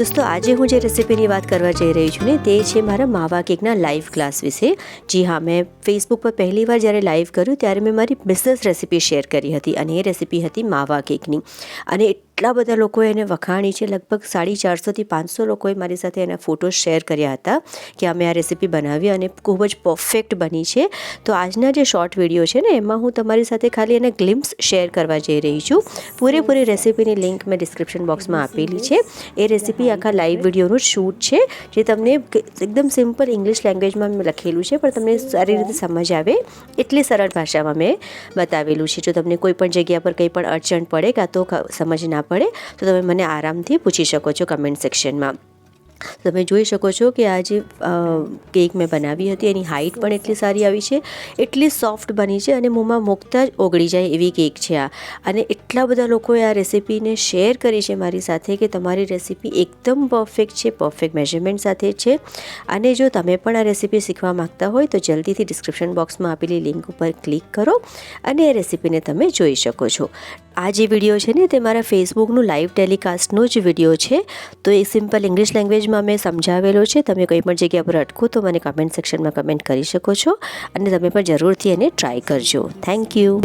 दोस्तों आज हूँ जे रेसिपीनी बात करवा जई रही छूँ ने ते छे मारा मावा केकना लाइव क्लास विषे। जी हाँ, मैं फेसबुक पर पहली बार जयरे लाइव कर्युं त्यारे मैं मारी बिजनेस रेसिपी शेर करी हती अने ए रेसिपी हती मावा केकनी। अने એટલા બધા લોકોએ એને વખાણી છે, લગભગ 450 થી 500 લોકોએ મારી સાથે એના ફોટોઝ શેર કર્યા હતા કે અમે આ રેસીપી બનાવી અને ખૂબ જ પરફેક્ટ બની છે। તો આજના જે શોર્ટ વિડીયો છે ને એમાં હું તમારી સાથે ખાલી એને ગ્લિમ્પ્સ શેર કરવા જઈ રહી છું। પૂરેપૂરી રેસીપીની લિંક મેં ડિસ્ક્રિપ્શન બોક્સમાં આપેલી છે। એ રેસીપી આખા લાઈવ વિડીયોનું શૂટ છે જે તમને એકદમ સિમ્પલ ઇંગ્લિશ લેંગ્વેજમાં મેં લખેલું છે, પણ તમને સારી રીતે સમજ આવે એટલી સરળ ભાષામાં મેં બતાવેલું છે। જો તમને કોઈ પણ જગ્યા પર કંઈ પણ અડચણ પડે કાં તો સમજ ના પડે તો તમે મને આરામથી પૂછી શકો છો કમેન્ટ સેક્શનમાં। તમે જોઈ શકો છો કે આ જે કેક મેં બનાવી હતી એની હાઇટ પણ એટલી સારી આવી છે, એટલી સોફ્ટ બની છે અને મોંમાં મૂકતા જ ઓગળી જાય એવી કેક છે આ। અને એટલા બધા લોકોએ આ રેસીપીને શેર કરી છે મારી સાથે કે તમારી રેસીપી એકદમ પરફેક્ટ છે, પરફેક્ટ મેઝરમેન્ટ સાથે છે। અને જો તમે પણ આ રેસીપી શીખવા માગતા હોય તો જલ્દીથી ડિસ્ક્રિપ્શન બોક્સમાં આપેલી લિંક ઉપર ક્લિક કરો અને એ રેસીપીને તમે જોઈ શકો છો। આ જે વિડીયો છે ને તે મારા ફેસબુકનું લાઈવ ટેલિકાસ્ટનો જ વિડીયો છે, તો એ સિમ્પલ ઇંગ્લિશ લેંગ્વેજમાં મેં સમજાવેલો છે। તમે કોઈ પણ જગ્યા પર અટકો તો મને કમેન્ટ સેક્શનમાં કમેન્ટ કરી શકો છો અને તમે પણ જરૂરથી એને ટ્રાય કરજો। Thank you.